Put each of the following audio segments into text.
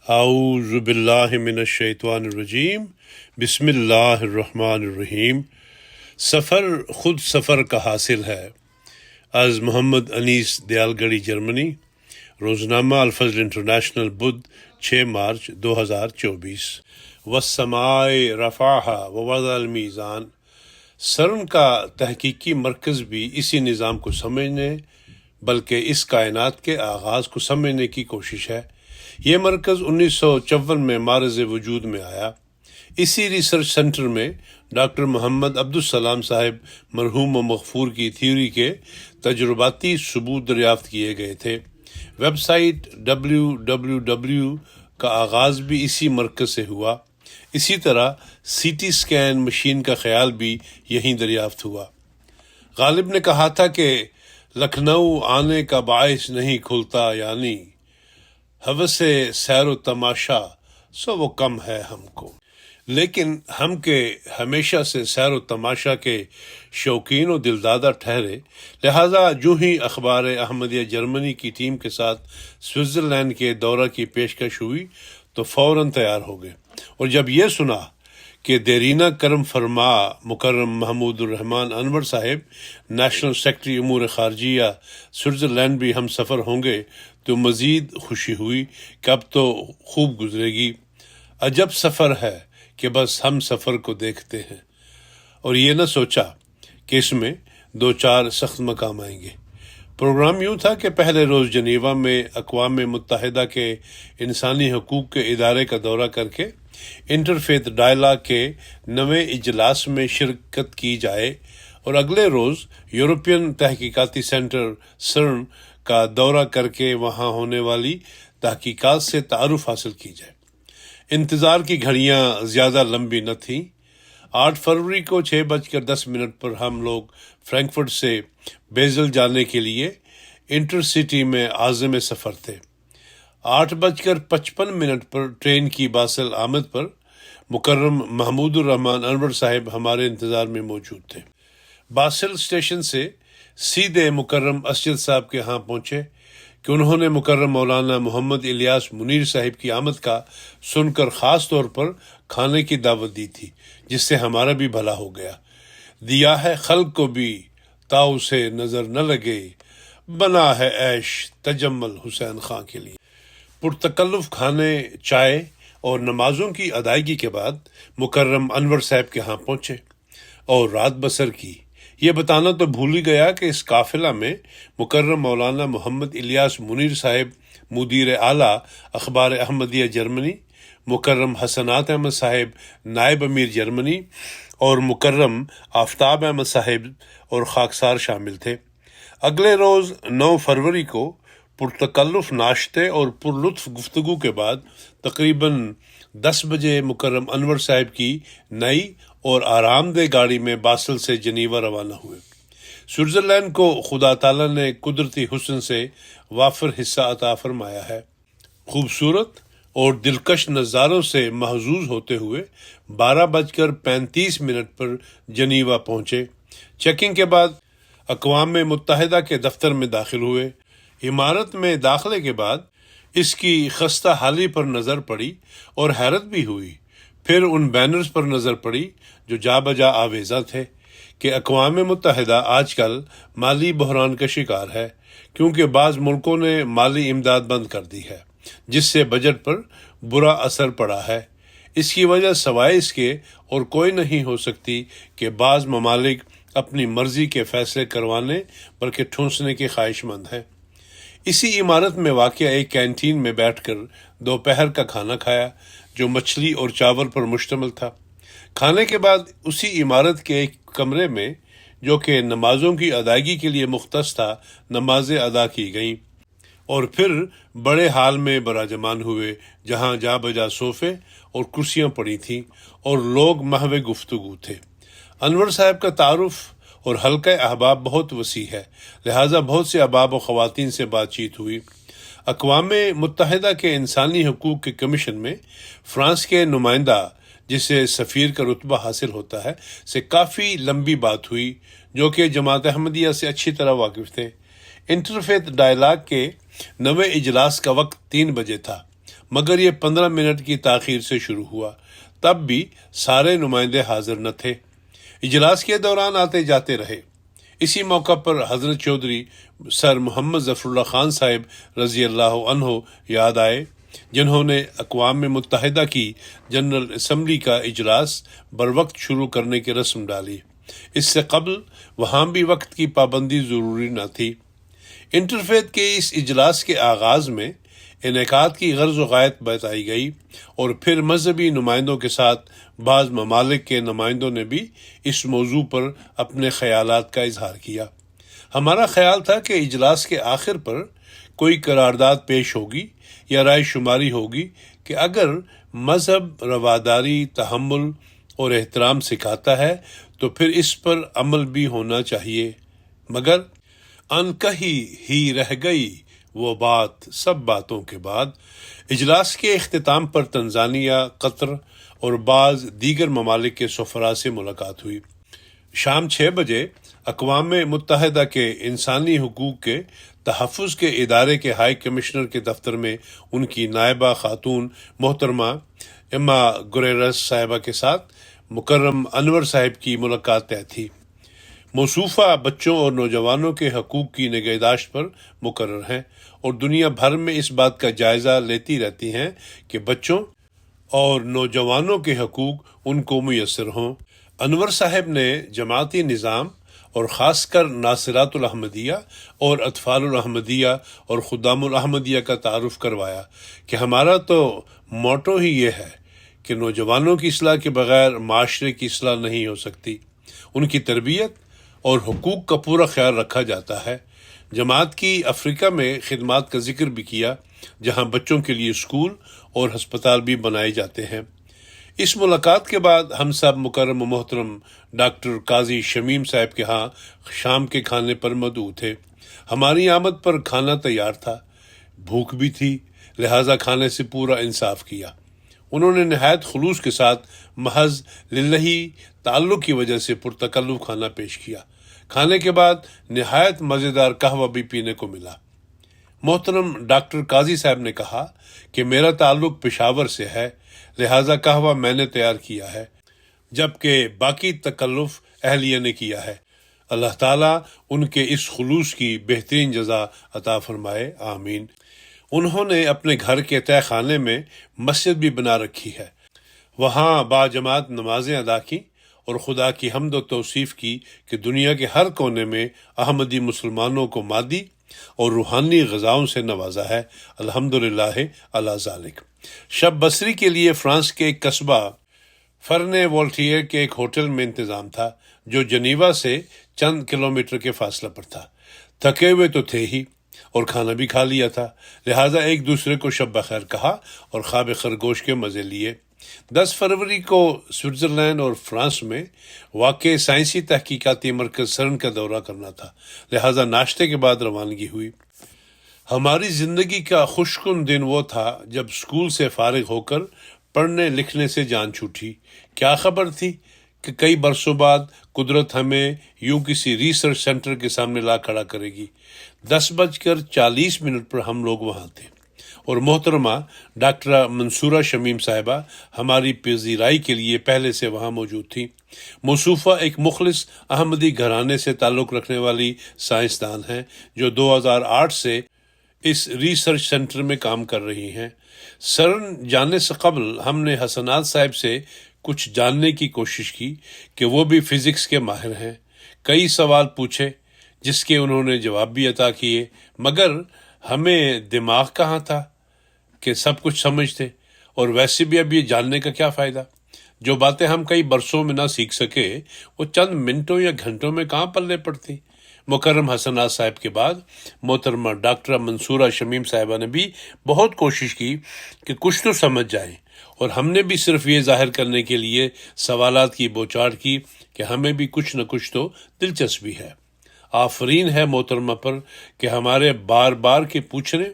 اعوذ باللہ من الشیطان الرجیم، بسم اللہ الرحمن الرحیم۔ سفر خود سفر کا حاصل ہے، از محمد انیس دیالگڑھی جرمنی۔ روزنامہ الفضل انٹرنیشنل، بدھ 6 مارچ 2024۔ والسماء رفعها ووضع المیزان۔ سرن کا تحقیقی مرکز بھی اسی نظام کو سمجھنے بلکہ اس کائنات کے آغاز کو سمجھنے کی کوشش ہے۔ یہ مرکز 1954 میں معرض وجود میں آیا۔ اسی ریسرچ سینٹر میں ڈاکٹر محمد عبدالسلام صاحب مرحوم و مغفور کی تھیوری کے تجرباتی ثبوت دریافت کیے گئے تھے۔ ویب سائٹ www کا آغاز بھی اسی مرکز سے ہوا۔ اسی طرح سی ٹی اسکین مشین کا خیال بھی یہیں دریافت ہوا۔ غالب نے کہا تھا کہ لکھنؤ آنے کا باعث نہیں کھلتا، یعنی ہوس سیر و تماشا سو وہ کم ہے ہم کو، لیکن ہم کے ہمیشہ سے سیر و تماشا کے شوقین و دلدادہ ٹھہرے، لہٰذا جو ہی اخبار احمدیہ جرمنی کی ٹیم کے ساتھ سوئٹزرلینڈ کے دورہ کی پیشکش ہوئی تو فوراً تیار ہو گئے، اور جب یہ سنا کہ دیرینہ کرم فرما مکرم محمود الرحمن انور صاحب نیشنل سیکرٹری امور خارجیہ سوئٹزرلینڈ بھی ہم سفر ہوں گے تو مزید خوشی ہوئی کہ اب تو خوب گزرے گی۔ عجب سفر ہے کہ بس ہم سفر کو دیکھتے ہیں، اور یہ نہ سوچا کہ اس میں 2-4 سخت مقام آئیں گے۔ پروگرام یوں تھا کہ پہلے روز جنیوا میں اقوام متحدہ کے انسانی حقوق کے ادارے کا دورہ کر کے انٹرفیتھ ڈائلاگ کے 9ویں اجلاس میں شرکت کی جائے، اور اگلے روز یورپین تحقیقاتی سینٹر سرن کا دورہ کر کے وہاں ہونے والی تحقیقات سے تعارف حاصل کی جائے۔ انتظار کی گھڑیاں زیادہ لمبی نہ تھیں۔ 8 فروری کو 6:10 پر ہم لوگ فرینکفرٹ سے بیزل جانے کے لیے انٹر سٹی میں عازم سفر تھے۔ 8:55 پر ٹرین کی باسل آمد پر مکرم محمود الرحمن انور صاحب ہمارے انتظار میں موجود تھے۔ باسل اسٹیشن سے سیدھے مکرم اسجد صاحب کے ہاں پہنچے کہ انہوں نے مکرم مولانا محمد الیاس منیر صاحب کی آمد کا سن کر خاص طور پر کھانے کی دعوت دی تھی، جس سے ہمارا بھی بھلا ہو گیا۔ دیا ہے خلق کو بھی تا اسے نظر نہ لگے، بنا ہے عیش تجمل حسین خان کے لیے۔ پرتکلف کھانے، چائے اور نمازوں کی ادائیگی کے بعد مکرم انور صاحب کے ہاں پہنچے اور رات بسر کی۔ یہ بتانا تو بھول ہی گیا کہ اس قافلہ میں مکرم مولانا محمد الیاس منیر صاحب مدیر اعلیٰ اخبار احمدیہ جرمنی، مکرم حسنات احمد صاحب نائب امیر جرمنی، اور مکرم آفتاب احمد صاحب اور خاکسار شامل تھے۔ اگلے روز 9 فروری کو پرتکلف ناشتے اور پرلطف گفتگو کے بعد تقریباً 10 بجے مکرم انور صاحب کی نئی اور آرام دہ گاڑی میں باسل سے جنیوا روانہ ہوئے۔ سوئٹزرلینڈ کو خدا تعالیٰ نے قدرتی حسن سے وافر حصہ عطا فرمایا ہے۔ خوبصورت اور دلکش نظاروں سے محظوظ ہوتے ہوئے 12:35 پر جنیوا پہنچے۔ چیکنگ کے بعد اقوام متحدہ کے دفتر میں داخل ہوئے۔ عمارت میں داخلے کے بعد اس کی خستہ حالی پر نظر پڑی اور حیرت بھی ہوئی۔ پھر ان بینرز پر نظر پڑی جو جا بجا آویزاں تھے کہ اقوام متحدہ آج کل مالی بحران کا شکار ہے، کیونکہ بعض ملکوں نے مالی امداد بند کر دی ہے، جس سے بجٹ پر برا اثر پڑا ہے۔ اس کی وجہ سوائے اس کے اور کوئی نہیں ہو سکتی کہ بعض ممالک اپنی مرضی کے فیصلے کروانے بلکہ ٹھونسنے کے خواہش مند ہیں۔ اسی عمارت میں واقع ایک کینٹین میں بیٹھ کر دوپہر کا کھانا کھایا جو مچھلی اور چاول پر مشتمل تھا۔ کھانے کے بعد اسی عمارت کے ایک کمرے میں جو کہ نمازوں کی ادائیگی کے لیے مختص تھا، نمازیں ادا کی گئیں، اور پھر بڑے ہال میں براجمان ہوئے جہاں جا بجا صوفے اور کرسیاں پڑی تھیں اور لوگ محو گفتگو تھے۔ انور صاحب کا تعارف اور حلقہ احباب بہت وسیع ہے، لہٰذا بہت سے احباب و خواتین سے بات چیت ہوئی۔ اقوام متحدہ کے انسانی حقوق کے کمیشن میں فرانس کے نمائندہ، جسے سفیر کا رتبہ حاصل ہوتا ہے، سے کافی لمبی بات ہوئی، جو کہ جماعت احمدیہ سے اچھی طرح واقف تھے۔ انٹرفیتھ ڈائلاگ کے 9ویں اجلاس کا وقت 3 بجے تھا۔ مگر یہ 15 منٹ کی تاخیر سے شروع ہوا، تب بھی سارے نمائندے حاضر نہ تھے۔ اجلاس کے دوران آتے جاتے رہے۔ اسی موقع پر حضرت چودھری سر محمد ظفر اللہ خان صاحب رضی اللہ عنہ یاد آئے، جنہوں نے اقوام متحدہ کی جنرل اسمبلی کا اجلاس بروقت شروع کرنے کی رسم ڈالی۔ اس سے قبل وہاں بھی وقت کی پابندی ضروری نہ تھی۔ انٹرفیتھ کے اس اجلاس کے آغاز میں انعقاد کی غرض و غایت بتائی گئی، اور پھر مذہبی نمائندوں کے ساتھ بعض ممالک کے نمائندوں نے بھی اس موضوع پر اپنے خیالات کا اظہار کیا۔ ہمارا خیال تھا کہ اجلاس کے آخر پر کوئی قرارداد پیش ہوگی یا رائے شماری ہوگی کہ اگر مذہب رواداری، تحمل اور احترام سکھاتا ہے تو پھر اس پر عمل بھی ہونا چاہیے، مگر انکہی ہی رہ گئی وہ بات سب باتوں کے بعد۔ اجلاس کے اختتام پر تنزانیہ، قطر اور بعض دیگر ممالک کے سفراء سے ملاقات ہوئی۔ شام 6 بجے اقوام متحدہ کے انسانی حقوق کے تحفظ کے ادارے کے ہائی کمشنر کے دفتر میں ان کی نائبہ خاتون محترمہ اما گریرس صاحبہ کے ساتھ مکرم انور صاحب کی ملاقات طے تھی۔ موصوفہ بچوں اور نوجوانوں کے حقوق کی نگہداشت پر مقرر ہیں اور دنیا بھر میں اس بات کا جائزہ لیتی رہتی ہیں کہ بچوں اور نوجوانوں کے حقوق ان کو میسر ہوں۔ انور صاحب نے جماعتی نظام اور خاص کر ناصرات الاحمدیہ اور اطفال الاحمدیہ اور خدام الاحمدیہ کا تعارف کروایا کہ ہمارا تو موٹو ہی یہ ہے کہ نوجوانوں کی اصلاح کے بغیر معاشرے کی اصلاح نہیں ہو سکتی۔ ان کی تربیت اور حقوق کا پورا خیال رکھا جاتا ہے۔ جماعت کی افریقہ میں خدمات کا ذکر بھی کیا، جہاں بچوں کے لیے اسکول اور ہسپتال بھی بنائے جاتے ہیں۔ اس ملاقات کے بعد ہم سب مکرم و محترم ڈاکٹر قاضی شمیم صاحب کے ہاں شام کے کھانے پر مدعو تھے۔ ہماری آمد پر کھانا تیار تھا، بھوک بھی تھی، لہٰذا کھانے سے پورا انصاف کیا۔ انہوں نے نہایت خلوص کے ساتھ محض للہی تعلق کی وجہ سے پرتکلف کھانا پیش کیا۔ کھانے کے بعد نہایت مزیدار قہوہ بھی پینے کو ملا۔ محترم ڈاکٹر قاضی صاحب نے کہا کہ میرا تعلق پشاور سے ہے، لہٰذا قہوہ میں نے تیار کیا ہے، جبکہ باقی تکلف اہلیہ نے کیا ہے۔ اللہ تعالیٰ ان کے اس خلوص کی بہترین جزا عطا فرمائے، آمین۔ انہوں نے اپنے گھر کے تہہ خانے میں مسجد بھی بنا رکھی ہے، وہاں باجماعت نمازیں ادا کی اور خدا کی حمد و توصیف کی کہ دنیا کے ہر کونے میں احمدی مسلمانوں کو مادی اور روحانی غذاؤں سے نوازا ہے، الحمدللہ علی ذالک۔ شب بصری کے لیے فرانس کے ایک قصبہ فرنے وولٹیئر کے ایک ہوٹل میں انتظام تھا، جو جنیوا سے چند کلومیٹر کے فاصلہ پر تھا۔ تھکے ہوئے تو تھے ہی اور کھانا بھی کھا لیا تھا، لہٰذا ایک دوسرے کو شب بخیر کہا اور خواب خرگوش کے مزے لیے۔ 10 فروری کو سوئٹزرلینڈ اور فرانس میں واقع سائنسی تحقیقاتی مرکز سرن کا دورہ کرنا تھا، لہٰذا ناشتے کے بعد روانگی ہوئی۔ ہماری زندگی کا خوشکن دن وہ تھا جب اسکول سے فارغ ہو کر پڑھنے لکھنے سے جان چھوٹی۔ کیا خبر تھی کہ کئی برسوں بعد قدرت ہمیں یوں کسی ریسرچ سینٹر کے سامنے لا کھڑا کرے گی۔ 10:40 پر ہم لوگ وہاں تھے اور محترمہ ڈاکٹر منصورہ شمیم صاحبہ ہماری پذیرائی کے لیے پہلے سے وہاں موجود تھی۔ موصوفہ ایک مخلص احمدی گھرانے سے تعلق رکھنے والی سائنسدان ہیں، جو 2008 سے اس ریسرچ سینٹر میں کام کر رہی ہیں۔ سرن جانے سے قبل ہم نے حسنات صاحب سے کچھ جاننے کی کوشش کی کہ وہ بھی فزکس کے ماہر ہیں۔ کئی سوال پوچھے جس کے انہوں نے جواب بھی عطا کیے، مگر ہمیں دماغ کہاں تھا کہ سب کچھ سمجھتے، اور ویسے بھی اب یہ جاننے کا کیا فائدہ؟ جو باتیں ہم کئی برسوں میں نہ سیکھ سکے وہ چند منٹوں یا گھنٹوں میں کہاں پلے پڑتی۔ مکرم حسنات صاحب کے بعد محترمہ ڈاکٹر منصورہ شمیم صاحبہ نے بھی بہت کوشش کی کہ کچھ تو سمجھ جائیں، اور ہم نے بھی صرف یہ ظاہر کرنے کے لیے سوالات کی بوچھاڑ کی کہ ہمیں بھی کچھ نہ کچھ تو دلچسپی ہے۔ آفرین ہے محترمہ پر کہ ہمارے بار بار کے پوچھنے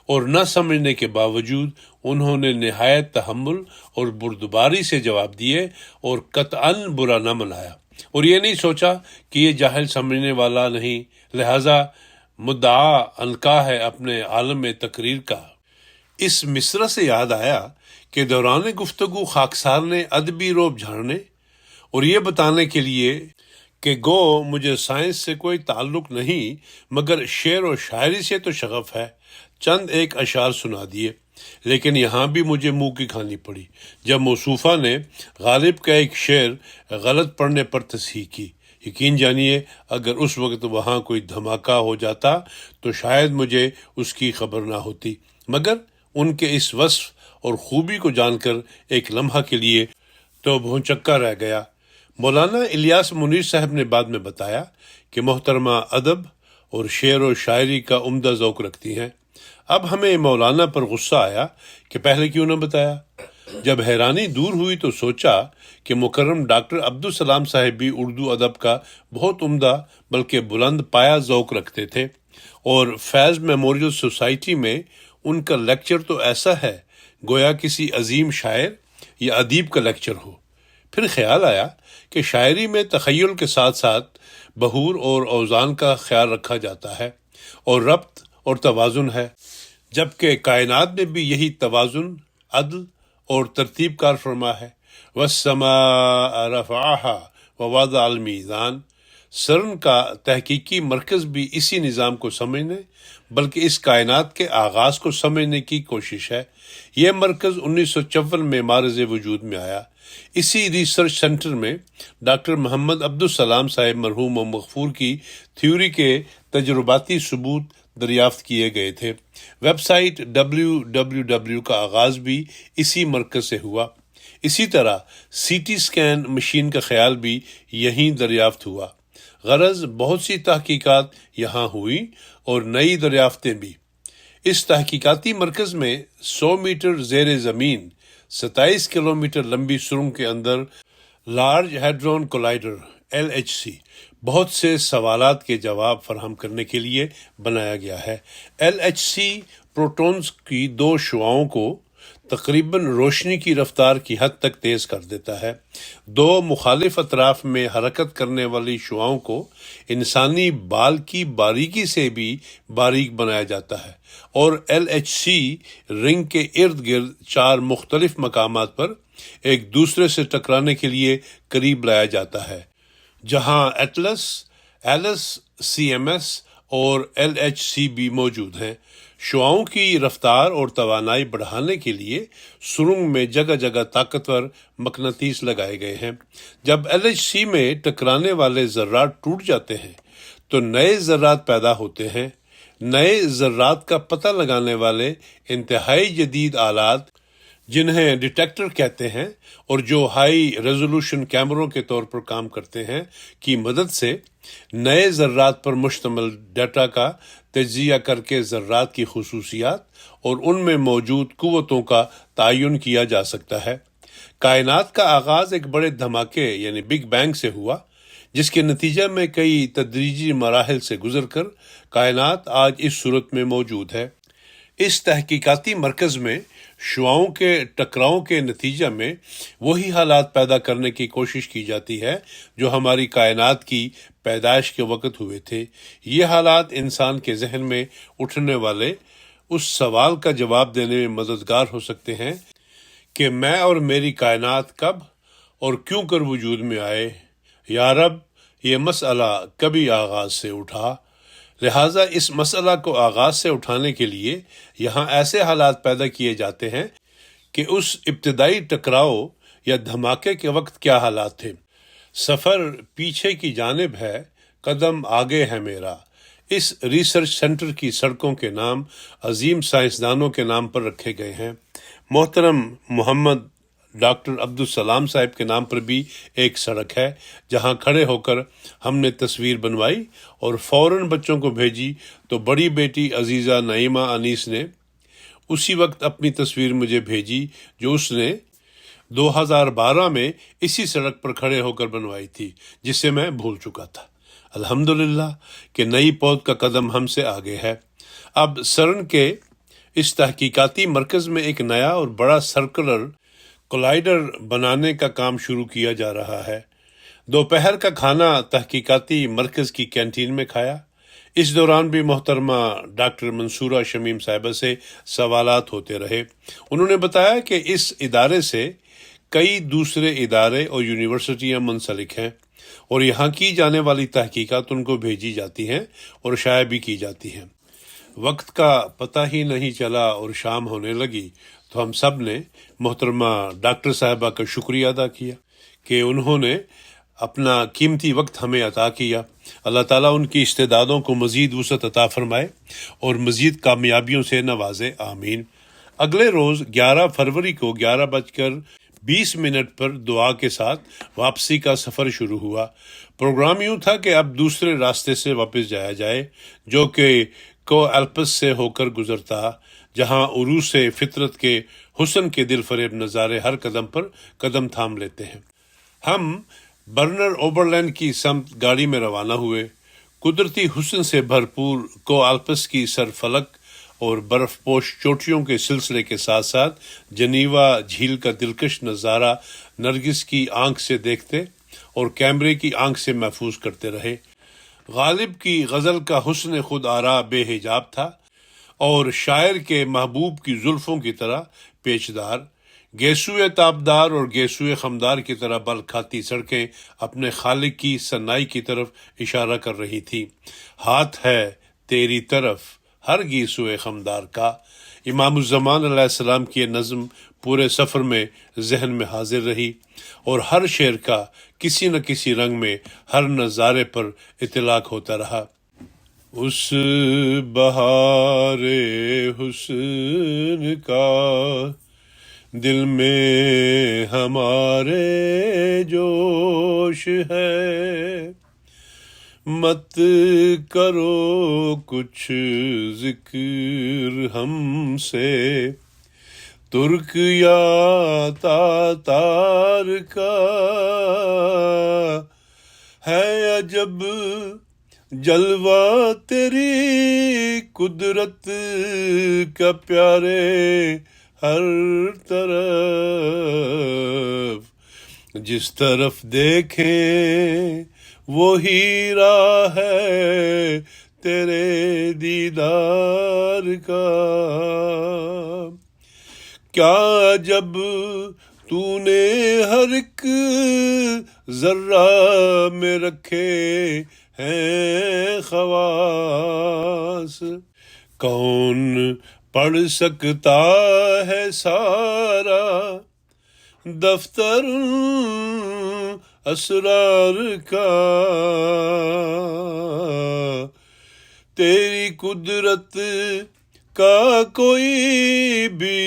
اور نہ سمجھنے کے باوجود انہوں نے نہایت تحمل اور بردباری سے جواب دیے اور قطعاً برا نہ منایا، اور یہ نہیں سوچا کہ یہ جاہل سمجھنے والا نہیں، لہٰذا مدعا القا ہے اپنے عالم تقریر کا اس مصرع سے یاد آیا کہ دوران گفتگو خاکسار نے ادبی رعب جھاڑنے اور یہ بتانے کے لیے کہ گو مجھے سائنس سے کوئی تعلق نہیں مگر شعر و شاعری سے تو شغف ہے، چند ایک اشعار سنا دیے، لیکن یہاں بھی مجھے منہ کی کھانی پڑی جب موصوفہ نے غالب کا ایک شعر غلط پڑھنے پر تصحیح کی۔ یقین جانیے اگر اس وقت وہاں کوئی دھماکہ ہو جاتا تو شاید مجھے اس کی خبر نہ ہوتی، مگر ان کے اس وصف اور خوبی کو جان کر ایک لمحہ کے لیے تو بھونچکا رہ گیا۔ مولانا الیاس منیر صاحب نے بعد میں بتایا کہ محترمہ ادب اور شعر و شاعری کا عمدہ ذوق رکھتی ہیں۔ اب ہمیں مولانا پر غصہ آیا کہ پہلے کیوں نہ بتایا۔ جب حیرانی دور ہوئی تو سوچا کہ مکرم ڈاکٹر عبدالسلام صاحب بھی اردو ادب کا بہت عمدہ بلکہ بلند پایہ ذوق رکھتے تھے، اور فیض میموریل سوسائٹی میں ان کا لیکچر تو ایسا ہے گویا کسی عظیم شاعر یا ادیب کا لیکچر ہو۔ پھر خیال آیا کہ شاعری میں تخیل کے ساتھ ساتھ بہور اور اوزان کا خیال رکھا جاتا ہے اور ربط اور توازن ہے، جبکہ کائنات میں بھی یہی توازن، عدل اور ترتیب کار فرما ہے۔ وَالسَّمَاءَ رَفَعَهَا وَوَضَعَ الْمِيزَانَ۔ سرن کا تحقیقی مرکز بھی اسی نظام کو سمجھنے بلکہ اس کائنات کے آغاز کو سمجھنے کی کوشش ہے۔ یہ مرکز 1954 میں معرض وجود میں آیا۔ اسی ریسرچ سینٹر میں ڈاکٹر محمد عبدالسلام صاحب مرحوم و مغفور کی تھیوری کے تجرباتی ثبوت دریافت کیے گئے تھے۔ ویب سائٹ www کا آغاز بھی اسی مرکز سے ہوا۔ اسی طرح سی ٹی سکین مشین کا خیال بھی یہیں دریافت ہوا۔ غرض بہت سی تحقیقات یہاں ہوئی اور نئی دریافتیں بھی۔ اس تحقیقاتی مرکز میں 100 میٹر زیر زمین 27 کلومیٹر لمبی سرنگ کے اندر لارج ہیڈرون کولائیڈر LHC بہت سے سوالات کے جواب فراہم کرنے کے لیے بنایا گیا ہے۔ LHC پروٹونز کی 2 شعاؤں کو تقریباً روشنی کی رفتار کی حد تک تیز کر دیتا ہے۔ 2 مخالف اطراف میں حرکت کرنے والی شعاؤں کو انسانی بال کی باریکی سے بھی باریک بنایا جاتا ہے، اور LHC رنگ کے ارد گرد 4 مختلف مقامات پر ایک دوسرے سے ٹکرانے کے لیے قریب لایا جاتا ہے، جہاں ایٹلس، ایلس، CMS اور LHC بھی موجود ہیں۔ شعاؤں کی رفتار اور توانائی بڑھانے کے لیے سرنگ میں جگہ جگہ طاقتور مقناطیس لگائے گئے ہیں۔ جب LHC میں ٹکرانے والے ذرات ٹوٹ جاتے ہیں تو نئے ذرات پیدا ہوتے ہیں۔ نئے ذرات کا پتہ لگانے والے انتہائی جدید آلات جنہیں ڈیٹیکٹر کہتے ہیں اور جو ہائی ریزولوشن کیمروں کے طور پر کام کرتے ہیں کی مدد سے نئے ذرات پر مشتمل ڈیٹا کا تجزیہ کر کے ذرات کی خصوصیات اور ان میں موجود قوتوں کا تعین کیا جا سکتا ہے۔ کائنات کا آغاز ایک بڑے دھماکے یعنی بگ بینگ سے ہوا، جس کے نتیجہ میں کئی تدریجی مراحل سے گزر کر کائنات آج اس صورت میں موجود ہے۔ اس تحقیقاتی مرکز میں شعاؤں کے ٹکراؤ کے نتیجہ میں وہی حالات پیدا کرنے کی کوشش کی جاتی ہے جو ہماری کائنات کی پیدائش کے وقت ہوئے تھے۔ یہ حالات انسان کے ذہن میں اٹھنے والے اس سوال کا جواب دینے میں مددگار ہو سکتے ہیں کہ میں اور میری کائنات کب اور کیوں کر وجود میں آئے۔ یا رب، یہ مسئلہ کبھی آغاز سے اٹھا۔ لہٰذا اس مسئلہ کو آغاز سے اٹھانے کے لیے یہاں ایسے حالات پیدا کیے جاتے ہیں کہ اس ابتدائی ٹکراؤ یا دھماکے کے وقت کیا حالات تھے۔ سفر پیچھے کی جانب ہے، قدم آگے ہے میرا۔ اس ریسرچ سینٹر کی سڑکوں کے نام عظیم سائنسدانوں کے نام پر رکھے گئے ہیں۔ محترم محمد ڈاکٹر عبدالسلام صاحب کے نام پر بھی ایک سڑک ہے جہاں کھڑے ہو کر ہم نے تصویر بنوائی اور فوراً بچوں کو بھیجی تو بڑی بیٹی عزیزہ نعیمہ انیس نے اسی وقت اپنی تصویر مجھے بھیجی جو اس نے 2012 میں اسی سڑک پر کھڑے ہو کر بنوائی تھی، جسے میں بھول چکا تھا۔ الحمدللہ کہ نئی پود کا قدم ہم سے آگے ہے۔ اب سرن کے اس تحقیقاتی مرکز میں ایک نیا اور بڑا سرکلر کولائیڈر بنانے کا کام شروع کیا جا رہا ہے۔ دوپہر کا کھانا تحقیقاتی مرکز کی کینٹین میں کھایا۔ اس دوران بھی محترمہ ڈاکٹر منصورہ شمیم صاحبہ سے سوالات ہوتے رہے۔ انہوں نے بتایا کہ اس ادارے سے کئی دوسرے ادارے اور یونیورسٹیاں منسلک ہیں اور یہاں کی جانے والی تحقیقات ان کو بھیجی جاتی ہیں اور شائع بھی کی جاتی ہیں۔ وقت کا پتہ ہی نہیں چلا اور شام ہونے لگی تو ہم سب نے محترمہ ڈاکٹر صاحبہ کا شکریہ ادا کیا کہ انہوں نے اپنا قیمتی وقت ہمیں عطا کیا۔ اللہ تعالیٰ ان کی استعدادوں کو مزید وسعت عطا فرمائے اور مزید کامیابیوں سے نوازے، آمین۔ اگلے روز 11 فروری کو 11:20 پر دعا کے ساتھ واپسی کا سفر شروع ہوا۔ پروگرام یوں تھا کہ اب دوسرے راستے سے واپس جایا جائے جو کہ کو الپس سے ہو کر گزرتا، جہاں عروس فطرت کے حسن کے دل فریب نظارے ہر قدم پر قدم تھام لیتے ہیں۔ ہم برنر اوبرلینڈ کی سمت گاڑی میں روانہ ہوئے۔ قدرتی حسن سے بھرپور کو الپس کی سرفلک اور برف پوش چوٹیوں کے سلسلے کے ساتھ ساتھ جنیوا جھیل کا دلکش نظارہ نرگس کی آنکھ سے دیکھتے اور کیمرے کی آنکھ سے محفوظ کرتے رہے۔ غالب کی غزل کا حسن خود آرا بے حجاب تھا اور شاعر کے محبوب کی زلفوں کی طرح پیچدار، گیسوئے تابدار اور گیسوئے خمدار کی طرح بل کھاتی سڑکیں اپنے خالق کی صنائی کی طرف اشارہ کر رہی تھی۔ ہاتھ ہے تیری طرف ہر گیسوئے خمدار کا، امام الزمان علیہ السلام کی یہ نظم پورے سفر میں ذہن میں حاضر رہی اور ہر شعر کا کسی نہ کسی رنگ میں ہر نظارے پر اطلاق ہوتا رہا۔ اس بہار حسن کا دل میں ہمارے جوش ہے، مت کرو کچھ ذکر ہم سے ترک یا تاتار کا، ہے عجب جلوہ تیری قدرت کا پیارے ہر طرف، جس طرف دیکھیں وہی راہ ہے تیرے دیدار کا۔ کیا جب تو نے ہر ایک ذرہ میں رکھے ہیں خواص، کون پڑھ سکتا ہے سارا دفتر اسرار کا، تیری قدرت کا کوئی بھی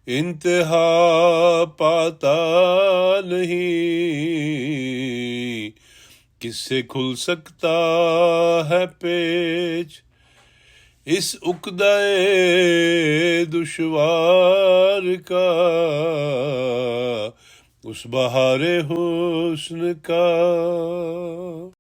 انتہا پاتا نہیں، کس سے کھل سکتا ہے پیچ اس عقدہ دشوار کا، اس بہار حسن کا۔